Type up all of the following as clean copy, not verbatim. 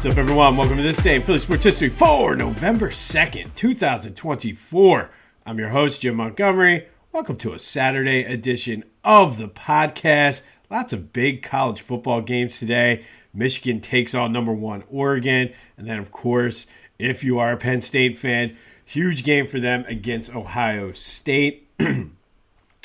What's up, everyone? Welcome to this day in Philly sports history for November 2nd, 2024. I'm your host, Jim Montgomery. Welcome to a Saturday edition of the podcast. Lots of big college football games today. Michigan takes on number 1 Oregon. And then, of course, if you are a Penn State fan, huge game for them against Ohio State.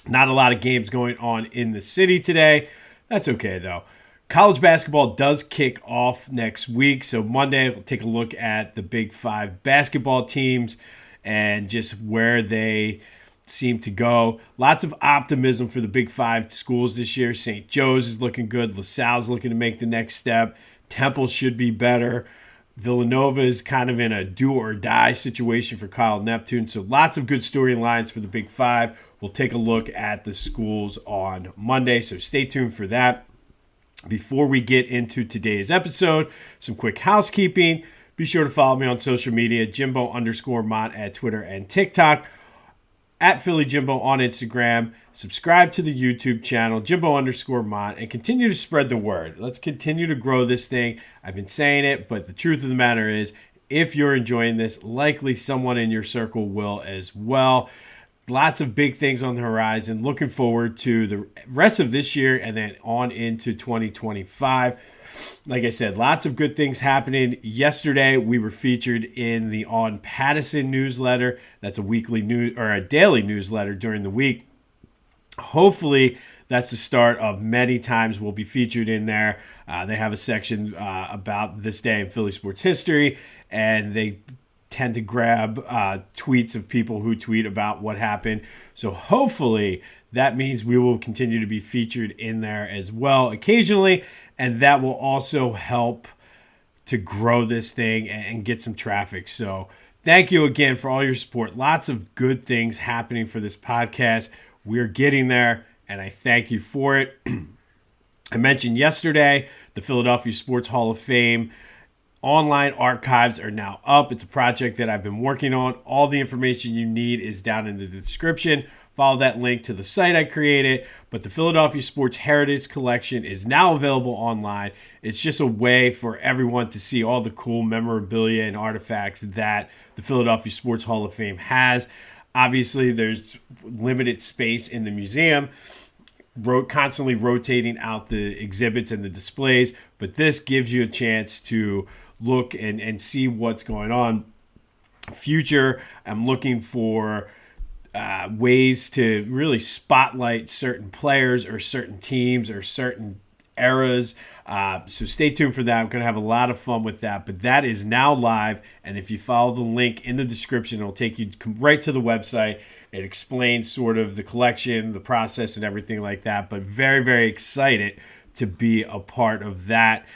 Not a lot of games going on in the city today. That's okay, though. College basketball does kick off next week. So Monday, we'll take a look at the Big 5 basketball teams and just where they seem to go. Lots of optimism for the Big 5 schools this year. St. Joe's is looking good. LaSalle's looking to make the next step. Temple should be better. Villanova is kind of in a do-or-die situation for Kyle Neptune. So lots of good storylines for the Big 5. We'll take a look at the schools on Monday, so stay tuned for that. Before we get into today's episode, some quick housekeeping. Be sure to follow me on social media, Jimbo_Mont at Twitter and TikTok, at Philly Jimbo on Instagram. Subscribe to the YouTube channel, Jimbo_Mont, and continue to spread the word. Let's continue to grow this thing. I've been saying it, but the truth of the matter is, if you're enjoying this, likely someone in your circle will as well. Lots of big things on the horizon. Looking forward to the rest of this year and then on into 2025. Like I said, lots of good things happening. Yesterday, we were featured in the On Pattison newsletter. That's a weekly news or a daily newsletter during the week. Hopefully, that's the start of many times we'll be featured in there. They have a section about this day in Philly sports history, and they tend to grab tweets of people who tweet about what happened. So hopefully that means we will continue to be featured in there as well occasionally, and that will also help to grow this thing and get some traffic. So thank you again for all your support. Lots of good things happening for this podcast. We're getting there, and I thank you for it. I mentioned yesterday the Philadelphia Sports Hall of Fame online archives are now up. It's a project that I've been working on. All the information you need is down in the description. Follow that link to the site I created. But the Philadelphia Sports Heritage Collection is now available online. It's just a way for everyone to see all the cool memorabilia and artifacts that the Philadelphia Sports Hall of Fame has. Obviously, there's limited space in the museum, constantly rotating out the exhibits and the displays, but this gives you a chance to look and see what's going on. Future, I'm looking for ways to really spotlight certain players or certain teams or certain eras. So stay tuned for that. We're going to have a lot of fun with that. But that is now live. And if you follow the link in the description, it'll take you right to the website. It explains sort of the collection, the process, and everything like that. But very, very excited to be a part of that.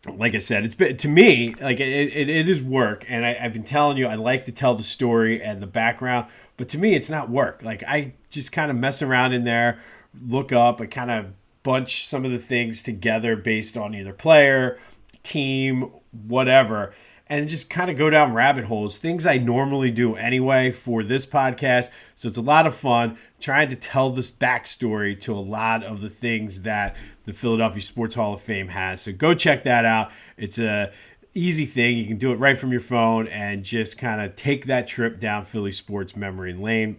Like I said, it's been, to me, like it is work, and I've been telling you I like to tell the story and the background, but to me it's not work. Like I just kind of mess around in there, look up, I kind of bunch some of the things together based on either player, team, whatever, and just kind of go down rabbit holes, things I normally do anyway for this podcast. So it's a lot of fun trying to tell this backstory to a lot of the things that the Philadelphia Sports Hall of Fame has. So go check that out. It's a easy thing. You can do it right from your phone and just kind of take that trip down Philly sports memory lane.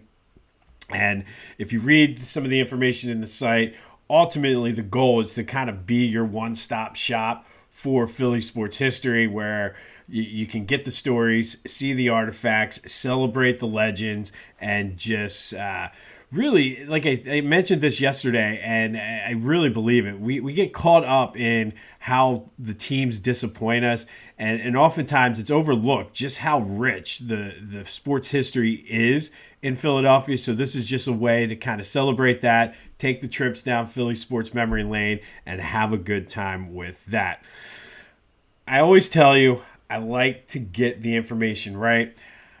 And if you read some of the information in the site, ultimately the goal is to kind of be your one-stop shop for Philly sports history, where you can get the stories, see the artifacts, celebrate the legends, and just really, like I mentioned this yesterday, and I really believe it. We get caught up in how the teams disappoint us, and oftentimes it's overlooked just how rich the sports history is in Philadelphia. So this is just a way to kind of celebrate that, take the trips down Philly sports memory lane, and have a good time with that. I always tell you, I like to get the information right.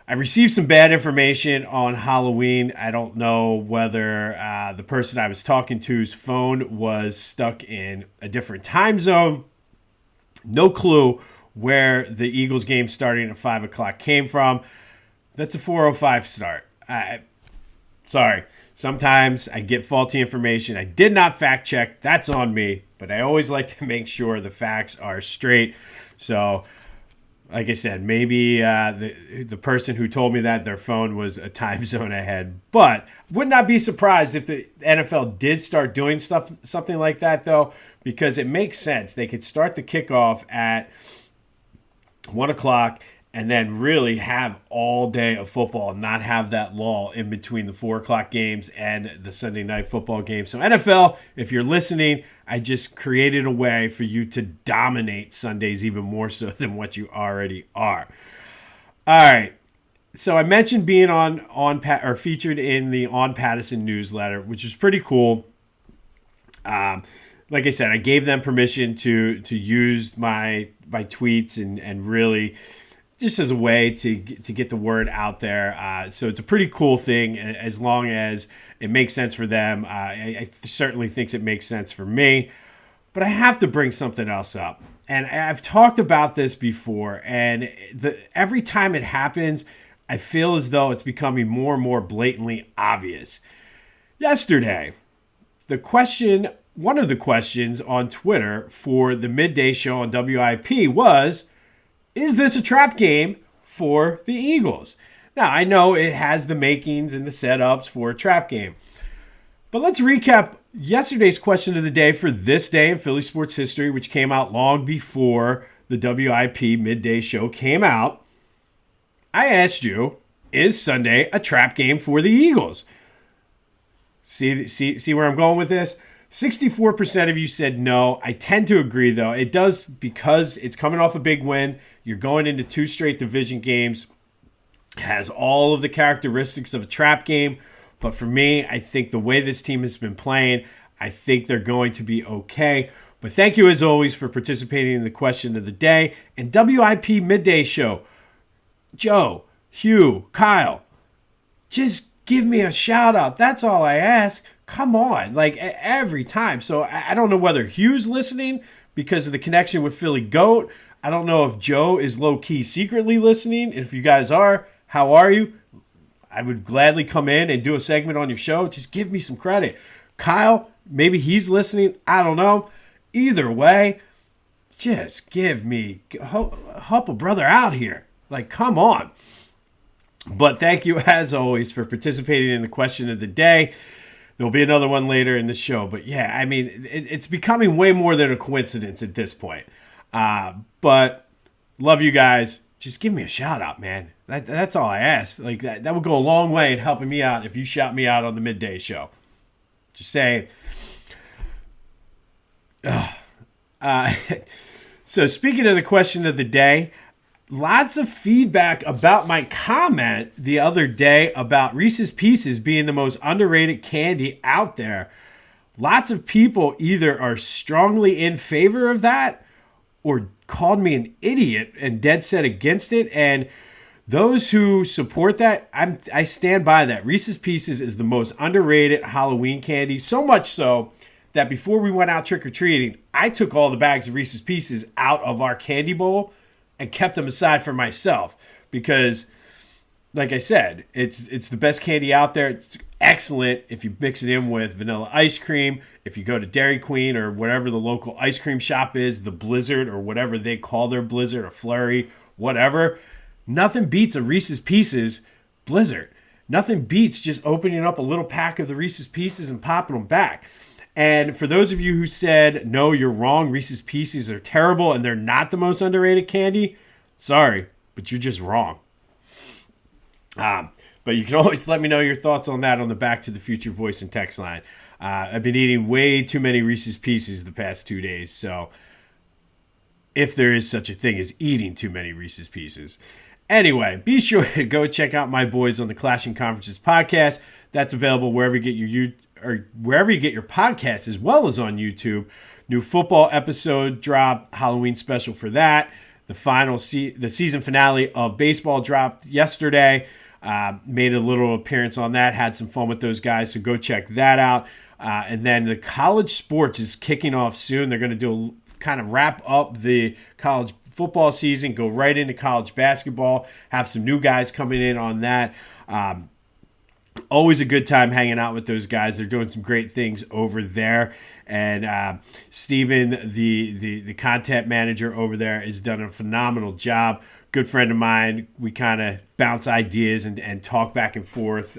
I received some bad information on Halloween. I don't know whether the person I was talking to's phone was stuck in a different time zone. No clue where the Eagles game starting at 5 o'clock came from. That's a 4:05 start. Sorry. Sometimes I get faulty information. I did not fact check. That's on me. but I always like to make sure the facts are straight. So, like I said, maybe the person who told me that their phone was a time zone ahead. But would not be surprised if the NFL did start doing something like that, though, because it makes sense. They could start the kickoff at 1 o'clock and then really have all day of football, not have that lull in between the 4 o'clock games and the Sunday night football game. So NFL, if you're listening, I just created a way for you to dominate Sundays even more so than what you already are. All right. So I mentioned being or featured in the On Pattison newsletter, which is pretty cool. Like I said, I gave them permission to use my tweets and really just as a way to get the word out there. So it's a pretty cool thing as long as it makes sense for them. I certainly think it makes sense for me. But I have to bring something else up. And I've talked about this before. And every time it happens, I feel as though it's becoming more and more blatantly obvious. Yesterday, one of the questions on Twitter for the midday show on WIP was, is this a trap game for the Eagles? Now, I know it has the makings and the setups for a trap game. But let's recap yesterday's question of the day for this day in Philly sports history, which came out long before the WIP midday show came out. I asked you, is Sunday a trap game for the Eagles? See where I'm going with this? 64% of you said no. I tend to agree, though. It does, because it's coming off a big win. You're going into 2 straight division games. It has all of the characteristics of a trap game. But for me, I think the way this team has been playing, I think they're going to be okay. But thank you, as always, for participating in the question of the day. And WIP Midday Show, Joe, Hugh, Kyle, just give me a shout out. That's all I ask. Come on, like every time. So I don't know whether Hugh's listening because of the connection with Philly Goat. I don't know if Joe is low-key secretly listening. If you guys are, how are you? I would gladly come in and do a segment on your show. Just give me some credit. Kyle, maybe he's listening. I don't know. Either way, just give me, help a brother out here. Like, come on. But thank you, as always, for participating in the question of the day. There'll be another one later in the show. But yeah, I mean, it's becoming way more than a coincidence at this point. But love you guys. Just give me a shout out, man. That's all I ask. Like that would go a long way in helping me out if you shout me out on the midday show. Just saying. So speaking of the question of the day, lots of feedback about my comment the other day about Reese's Pieces being the most underrated candy out there. Lots of people either are strongly in favor of that or called me an idiot and dead set against it. And those who support that, I stand by that. Reese's Pieces is the most underrated Halloween candy. So much so that before we went out trick-or-treating, I took all the bags of Reese's Pieces out of our candy bowl and kept them aside for myself because, like I said, it's the best candy out there. It's excellent if you mix it in with vanilla ice cream. If you go to Dairy Queen or whatever the local ice cream shop is, the Blizzard or whatever they call their Blizzard or Flurry, whatever, nothing beats a Reese's Pieces Blizzard. Nothing beats just opening up a little pack of the Reese's Pieces and popping them back. And for those of you who said, no, you're wrong, Reese's Pieces are terrible and they're not the most underrated candy, sorry, but you're just wrong. But you can always let me know your thoughts on that on the Back to the Future voice and text line. I've been eating way too many Reese's Pieces the past 2 days, so if there is such a thing as eating too many Reese's Pieces. Anyway, be sure to go check out my boys on the Clashing Conferences podcast. That's available wherever you get your podcasts, as well as on YouTube. New football episode drop, Halloween special for that. The season finale of baseball dropped yesterday. Made a little appearance on that. Had some fun with those guys, so go check that out. And then the college sports is kicking off soon. They're going to kind of wrap up the college football season, go right into college basketball, have some new guys coming in on that. Always a good time hanging out with those guys. They're doing some great things over there. And Steven, the content manager over there, has done a phenomenal job. Good friend of mine. We kind of bounce ideas and talk back and forth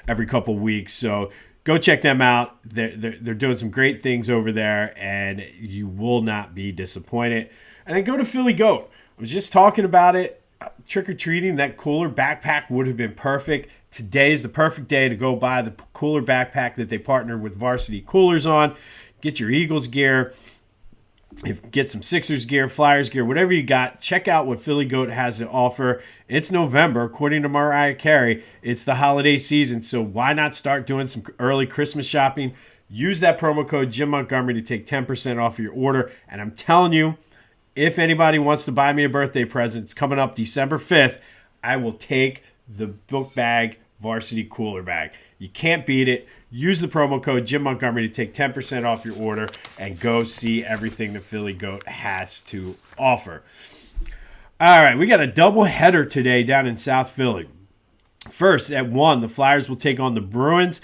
every couple weeks. So go check them out. They're doing some great things over there, and you will not be disappointed. And then go to Philly Goat. I was just talking about it. Trick-or-treating, that cooler backpack would have been perfect. Today is the perfect day to go buy the cooler backpack that they partnered with Varsity Coolers on. Get your Eagles gear. Get some Sixers gear, Flyers gear, whatever you got. Check out what Philly Goat has to offer. It's November. According to Mariah Carey, it's the holiday season, so why not start doing some early Christmas shopping? Use that promo code Jim Montgomery to take 10% off of your order. And I'm telling you, if anybody wants to buy me a birthday present, it's coming up December 5th, I will take the book bag Varsity Cooler bag. You can't beat it. Use the promo code Jim Montgomery to take 10% off your order and go see everything the Philly Goat has to offer. All right, we got a double header today down in South Philly. First, at 1, the Flyers will take on the Bruins.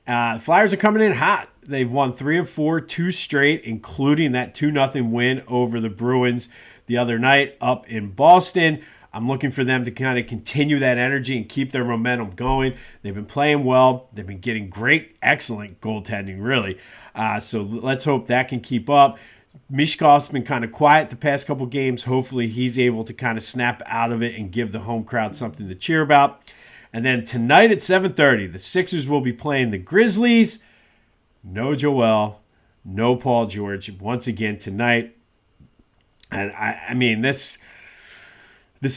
The Flyers are coming in hot. They've won 3 of 4, 2 straight, including that 2-0 win over the Bruins the other night up in Boston. I'm looking for them to kind of continue that energy and keep their momentum going. They've been playing well. They've been getting great, excellent goaltending, really. So let's hope that can keep up. Mishkov's been kind of quiet the past couple games. Hopefully he's able to kind of snap out of it and give the home crowd something to cheer about. And then tonight at 7:30, the Sixers will be playing the Grizzlies. No Joel, no Paul George once again tonight. And I mean, this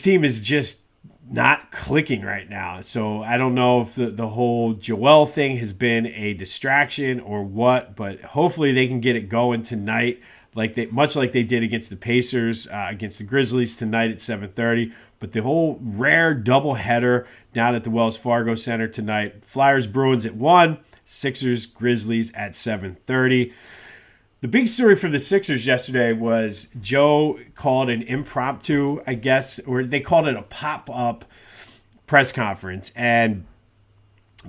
team is just not clicking right now. So I don't know if the whole Joel thing has been a distraction or what, but hopefully they can get it going tonight, much like they did against the Pacers, against the Grizzlies tonight at 7:30. But the whole rare doubleheader down at the Wells Fargo Center tonight. Flyers Bruins at 1, Sixers Grizzlies at 7:30. The big story for the Sixers yesterday was Joe called an impromptu, I guess, or they called it a pop-up press conference, and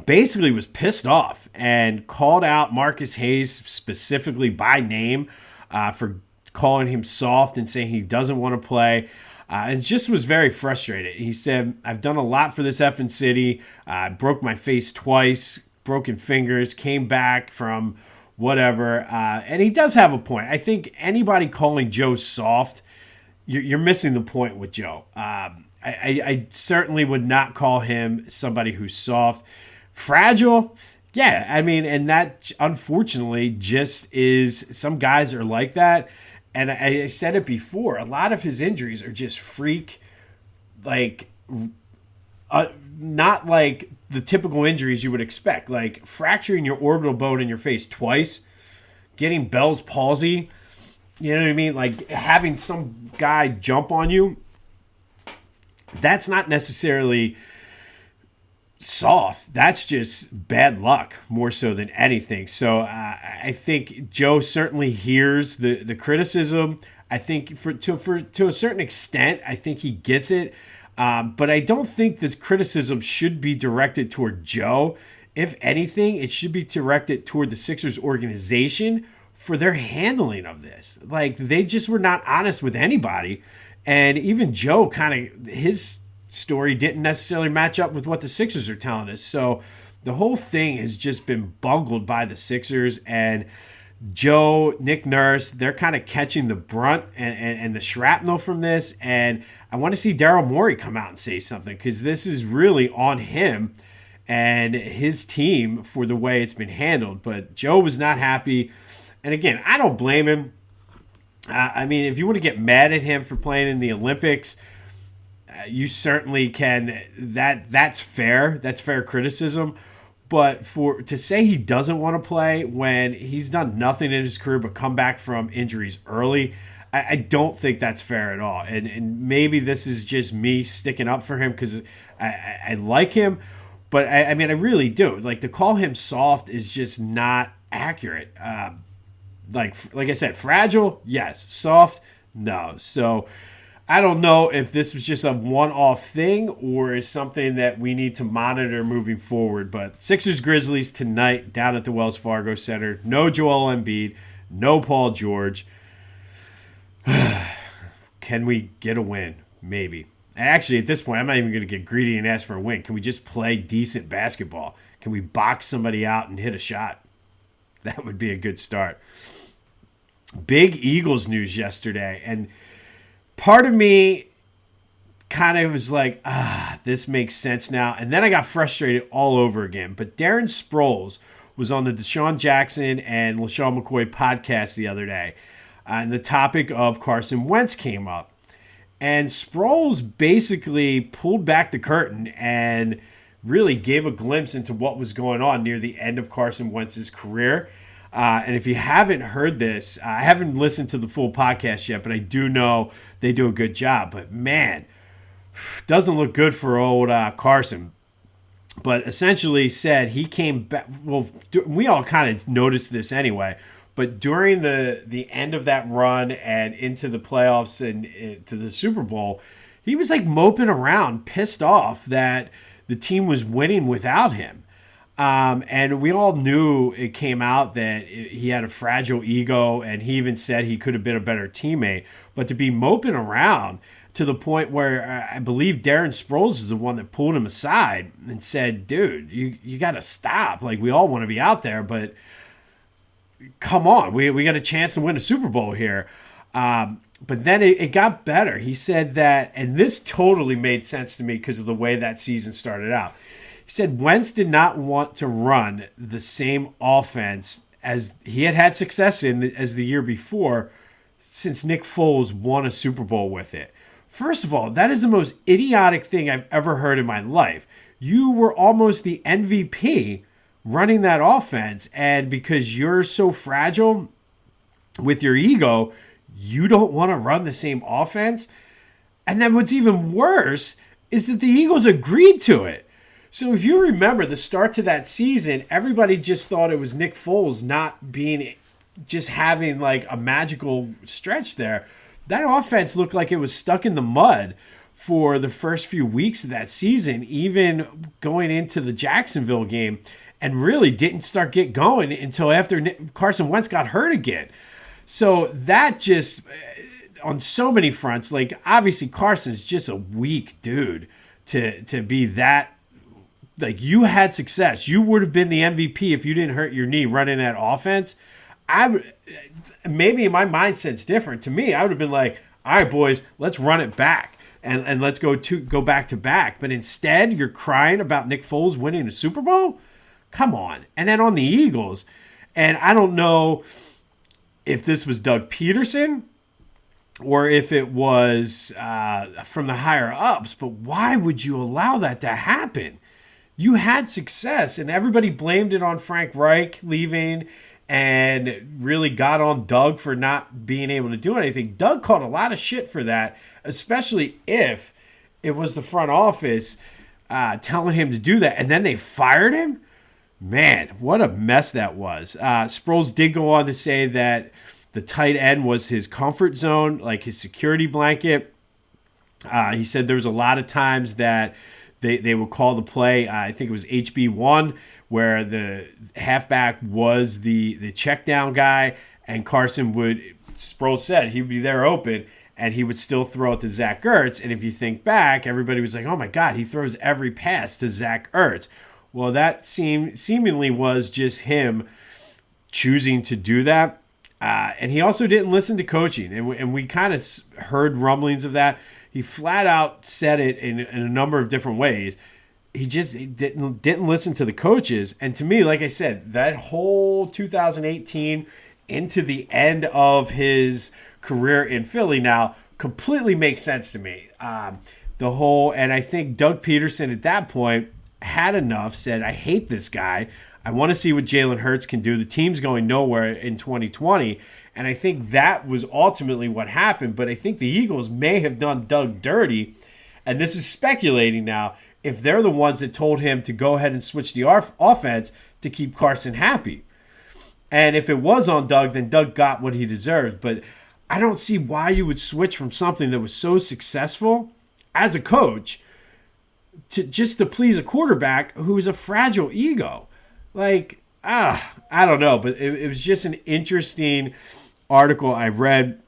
basically was pissed off and called out Marcus Hayes specifically by name for calling him soft and saying he doesn't want to play. And just was very frustrated. He said, I've done a lot for this effing city. I broke my face twice, broken fingers, came back from whatever. And he does have a point. I think anybody calling Joe soft, you're missing the point with Joe. I certainly would not call him somebody who's soft. Fragile, yeah. I mean, and that unfortunately just is, some guys are like that. And I said it before, a lot of his injuries are just freak, not like the typical injuries you would expect, like fracturing your orbital bone in your face twice, getting Bell's palsy, you know what I mean? Like having some guy jump on you, that's not necessarily soft. That's just bad luck more so than anything. So I think Joe certainly hears the criticism. I think to a certain extent, I think he gets it. But I don't think this criticism should be directed toward Joe. If anything, it should be directed toward the Sixers organization for their handling of this. Like, they just were not honest with anybody. And even Joe his story didn't necessarily match up with what the Sixers are telling us. So the whole thing has just been bungled by the Sixers, and Joe, Nick Nurse, they're kind of catching the brunt and the shrapnel from this. And I want to see Daryl Morey come out and say something, because this is really on him and his team for the way it's been handled. But Joe was not happy. And again, I don't blame him. I mean, if you want to get mad at him for playing in the Olympics, you certainly can. That's fair. That's fair criticism. But to say he doesn't want to play when he's done nothing in his career but come back from injuries early, I don't think that's fair at all. And maybe this is just me sticking up for him because I like him. But I mean, I really do. Like, to call him soft is just not accurate. Like I said, fragile, yes. Soft, no. So I don't know if this was just a one-off thing or is something that we need to monitor moving forward. But Sixers Grizzlies tonight down at the Wells Fargo Center. No Joel Embiid, no Paul George. Can we get a win? Maybe. And actually, at this point, I'm not even going to get greedy and ask for a win. Can we just play decent basketball? Can we box somebody out and hit a shot? That would be a good start. Big Eagles news yesterday, and part of me kind of was like, this makes sense now. And then I got frustrated all over again. But Darren Sproles was on the Deshaun Jackson and LaShawn McCoy podcast the other day. And the topic of Carson Wentz came up. And Sproles basically pulled back the curtain and really gave a glimpse into what was going on near the end of Carson Wentz's career. And if you haven't heard this, I haven't listened to the full podcast yet, but I do know they do a good job. But man, doesn't look good for old Carson. But essentially said he came back. Well, we all kind of noticed this anyway. But during the end of that run and into the playoffs and to the Super Bowl, he was like moping around, pissed off that the team was winning without him. And we all knew it came out that he had a fragile ego, and he even said he could have been a better teammate. But to be moping around to the point where I believe Darren Sproles is the one that pulled him aside and said, dude, you got to stop. Like, we all want to be out there, but come on, we got a chance to win a Super Bowl here. But then it got better. He said that, and this totally made sense to me because of the way that season started out. He said Wentz did not want to run the same offense as he had success in as the year before, since Nick Foles won a Super Bowl with it. First of all, that is the most idiotic thing I've ever heard in my life. You were almost the MVP running that offense, and because you're so fragile with your ego, you don't want to run the same offense. And then what's even worse is that the Eagles agreed to it. So if you remember the start to that season, everybody just thought it was Nick Foles just having like a magical stretch there. That offense looked like it was stuck in the mud for the first few weeks of that season, even going into the Jacksonville game, and really didn't start get going until after Carson Wentz got hurt again. So that just, on so many fronts, like obviously Carson's just a weak dude to be that. Like, you had success. You would have been the MVP if you didn't hurt your knee running that offense. Maybe my mindset's different. To me, I would have been like, all right, boys, let's run it back and let's go back to back. But instead, you're crying about Nick Foles winning a Super Bowl? Come on. And then on the Eagles, and I don't know if this was Doug Peterson or if it was from the higher ups, but why would you allow that to happen? You had success, and everybody blamed it on Frank Reich leaving and really got on Doug for not being able to do anything. Doug caught a lot of shit for that, especially if it was the front office telling him to do that, and then they fired him. Man, what a mess that was. Sproles did go on to say that the tight end was his comfort zone, like his security blanket. He said there was a lot of times that they would call the play, I think it was HB1, where the halfback was the check down guy, and Sproles said he would be there open, and he would still throw it to Zach Ertz. And if you think back, everybody was like, oh my God, he throws every pass to Zach Ertz. Well, that seemingly was just him choosing to do that. And he also didn't listen to coaching, and we kind of heard rumblings of that. He flat out said it in a number of different ways. He just didn't listen to the coaches. And to me, like I said, that whole 2018 into the end of his career in Philly now completely makes sense to me. And I think Doug Peterson at that point had enough, said, I hate this guy. I want to see what Jalen Hurts can do. The team's going nowhere in 2020. And I think that was ultimately what happened. But I think the Eagles may have done Doug dirty. And this is speculating now, if they're the ones that told him to go ahead and switch the offense to keep Carson happy. And if it was on Doug, then Doug got what he deserved. But I don't see why you would switch from something that was so successful as a coach to just to please a quarterback who's a fragile ego. Like, I don't know, but it was just an interesting article I read.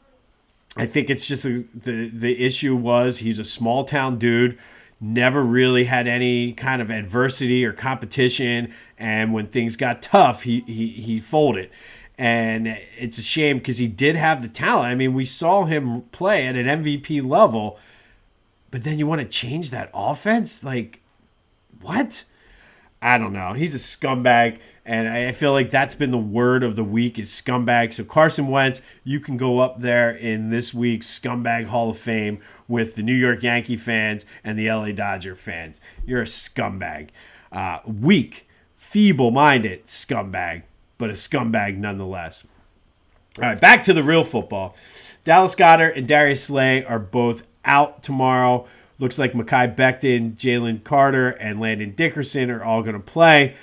I think it's just the issue was he's a small town dude, never really had any kind of adversity or competition, and when things got tough, he folded. And it's a shame because he did have the talent. I mean, we saw him play at an MVP level, but then you want to change that offense? Like, what? I don't know. He's a scumbag, and I feel like that's been the word of the week is scumbag. So Carson Wentz, you can go up there in this week's Scumbag Hall of Fame with the New York Yankee fans and the LA Dodger fans. You're a scumbag. Weak, feeble-minded scumbag, but a scumbag nonetheless. All right, back to the real football. Dallas Goedert and Darius Slay are both out tomorrow. Looks like Mekhi Becton, Jalen Carter, and Landon Dickerson are all going to play.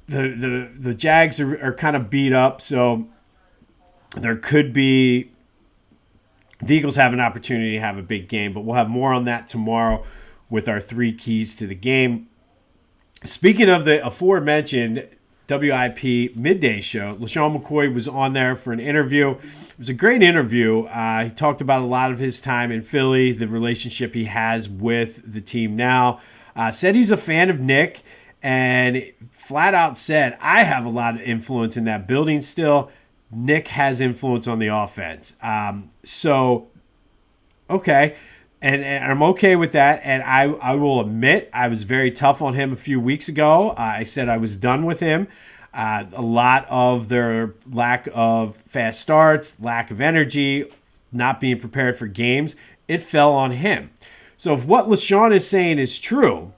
The Jags are kind of beat up, so there could be the Eagles have an opportunity to have a big game, but we'll have more on that tomorrow with our 3 keys to the game. Speaking of the aforementioned WIP midday show, LaShawn McCoy was on there for an interview. It was a great interview. He talked about a lot of his time in Philly, the relationship he has with the team now. Said he's a fan of Nick, and flat out said, I have a lot of influence in that building still. Nick has influence on the offense. Okay. And I'm okay with that. And I will admit I was very tough on him a few weeks ago. I said I was done with him. A lot of their lack of fast starts, lack of energy, not being prepared for games, it fell on him. So if what LaShawn is saying is true,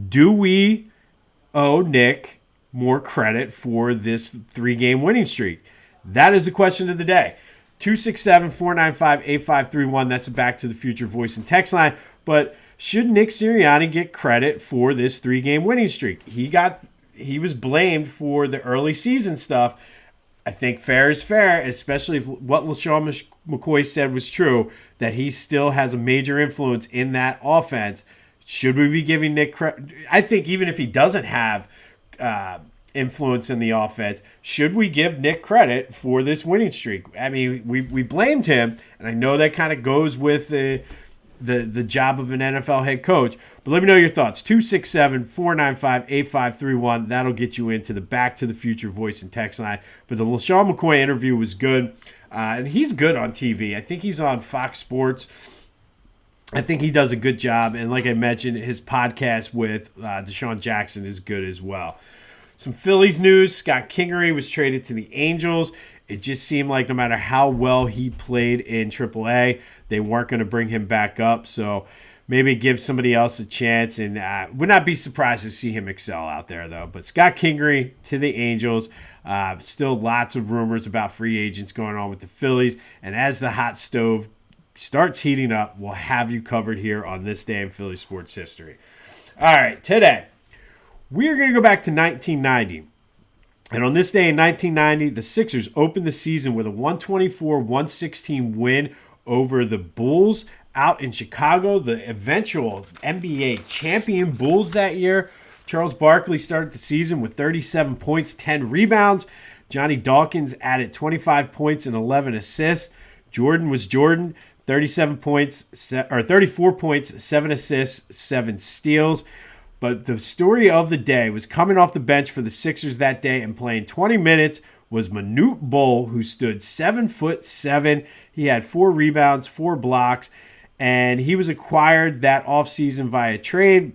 do we owe Nick more credit for this 3-game winning streak? That is the question of the day. 267-495-8531. That's a Back to the Future voice and text line. But should Nick Sirianni get credit for this 3-game winning streak? He was blamed for the early season stuff. I think fair is fair, especially if what LaShawn McCoy said was true, that he still has a major influence in that offense. Should we be giving Nick credit? I think even if he doesn't have influence in the offense, should we give Nick credit for this winning streak? I mean, we blamed him, and I know that kind of goes with the job of an NFL head coach. But let me know your thoughts. 267-495-8531. That'll get you into the Back to the Future voice and text line. But the LaShawn McCoy interview was good, and he's good on TV. I think he's on Fox Sports. I think he does a good job, and like I mentioned, his podcast with Deshaun Jackson is good as well. Some Phillies news. Scott Kingery was traded to the Angels. It just seemed like no matter how well he played in AAA, they weren't going to bring him back up. So maybe give somebody else a chance. And would not be surprised to see him excel out there, though. But Scott Kingery to the Angels. Still lots of rumors about free agents going on with the Phillies. And as the hot stove starts heating up, we'll have you covered here on This Day in Philly Sports History. All right, today we are going to go back to 1990. And on this day in 1990, the Sixers opened the season with a 124-116 win over the Bulls out in Chicago, the eventual NBA champion Bulls that year. Charles Barkley started the season with 37 points, 10 rebounds. Johnny Dawkins added 25 points and 11 assists. Jordan was Jordan, 34 points, 7 assists, 7 steals. But the story of the day was coming off the bench for the Sixers that day and playing 20 minutes was Manute Bol, who stood 7'7". He had 4 rebounds, 4 blocks, and he was acquired that offseason via trade.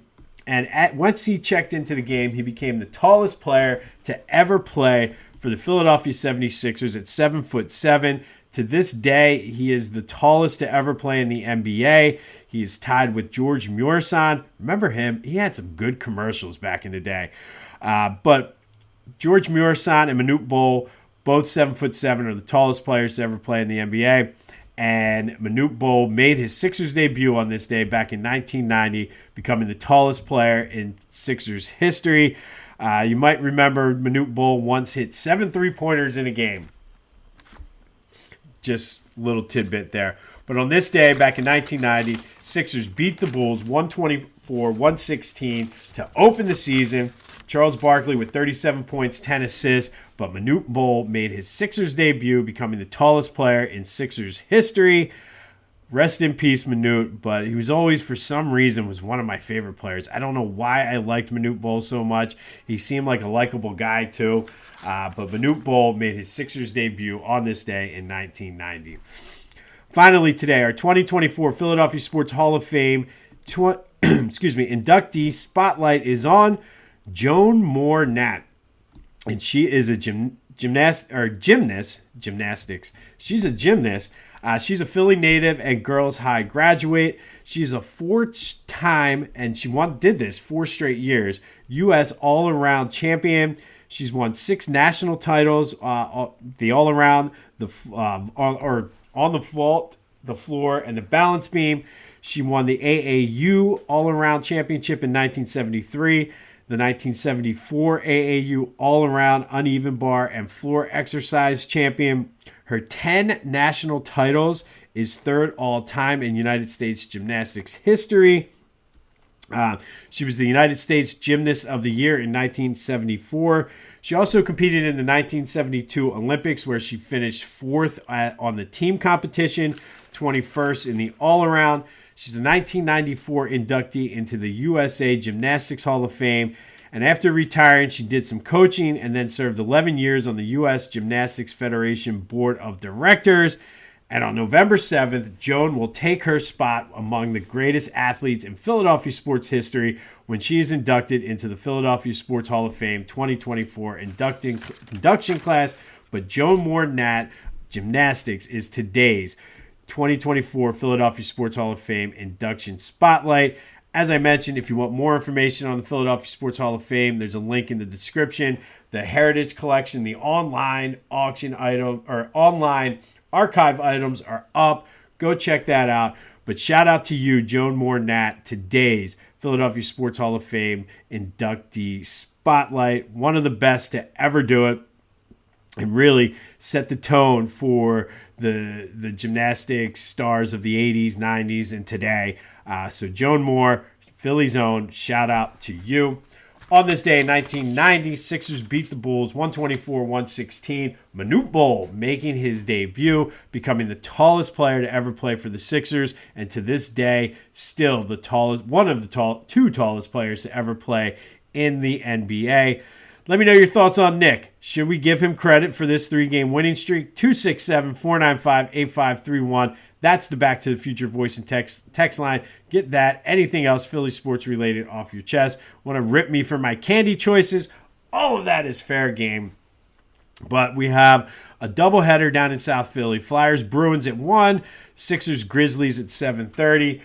And once he checked into the game, he became the tallest player to ever play for the Philadelphia 76ers at 7'7". To this day, he is the tallest to ever play in the NBA. He is tied with George Muresan. Remember him? He had some good commercials back in the day. But George Muresan and Manute Bol, both 7'7", are the tallest players to ever play in the NBA. And Manute Bol made his Sixers debut on this day back in 1990, becoming the tallest player in Sixers history. You might remember Manute Bol once hit 7 3-pointers in a game. just little tidbit there. But on this day, back in 1990, Sixers beat the Bulls 124-116 to open the season. Charles Barkley with 37 points, 10 assists, but Manute Bol made his Sixers debut, becoming the tallest player in Sixers history. Rest in peace, Manute, but he was always, for some reason, was one of my favorite players. I don't know why I liked Manute Bol so much. He seemed like a likable guy, too. But Manute Bol made his Sixers debut on this day in 1990. Finally, today, our 2024 Philadelphia Sports Hall of Fame inductee spotlight is on Joan Moore-Gnat. And she is a gymnastics. She's a gymnast. She's a Philly native and Girls High graduate. She's a four-time, and she did this 4 straight years, U.S. all-around champion. She's won 6 national titles, the all-around, on the vault, the floor, and the balance beam. She won the AAU all-around championship in 1973, the 1974 AAU all-around uneven bar and floor exercise champion. Her 10 national titles is 3rd all-time in United States gymnastics history. She was the United States Gymnast of the Year in 1974. She also competed in the 1972 Olympics, where she finished 4th on the team competition, 21st in the all-around. She's a 1994 inductee into the USA Gymnastics Hall of Fame. And after retiring, she did some coaching and then served 11 years on the U.S. Gymnastics Federation Board of Directors. And on November 7th, Joan will take her spot among the greatest athletes in Philadelphia sports history when she is inducted into the Philadelphia Sports Hall of Fame 2024 induction class. But Joan Moore-Gnat Gymnastics is today's 2024 Philadelphia Sports Hall of Fame induction spotlight. As I mentioned, if you want more information on the Philadelphia Sports Hall of Fame, there's a link in the description. The Heritage Collection, the online auction item or online archive items are up. Go check that out. But shout out to you, Joan Moore-Gnat, today's Philadelphia Sports Hall of Fame inductee spotlight. One of the best to ever do it, and really set the tone for the gymnastics stars of the 80s, 90s, and today. So Joan Moore, Philly's own, shout out to you. On this day in 1990, Sixers beat the Bulls 124-116. Manute Bol making his debut, becoming the tallest player to ever play for the Sixers, and to this day, still the tallest, one of the two tallest players to ever play in the NBA. Let me know your thoughts on Nick. Should we give him credit for this 3-game winning streak? 267-495-8531. That's the Back to the Future voice and text line. Get that. Anything else Philly sports related off your chest. Want to rip me for my candy choices? All of that is fair game. But we have a doubleheader down in South Philly. Flyers, Bruins at 1. Sixers, Grizzlies at 7:30.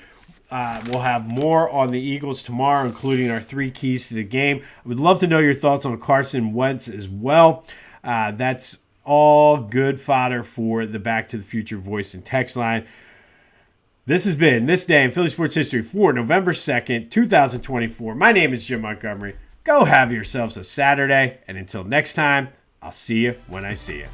We'll have more on the Eagles tomorrow, including our 3 keys to the game. I would love to know your thoughts on Carson Wentz as well. That's all good fodder for the Back to the Future voice and text line. This has been This Day in Philly Sports History for November 2nd, 2024. My name is Jim Montgomery. Go have yourselves a Saturday, and until next time, I'll see you when I see you.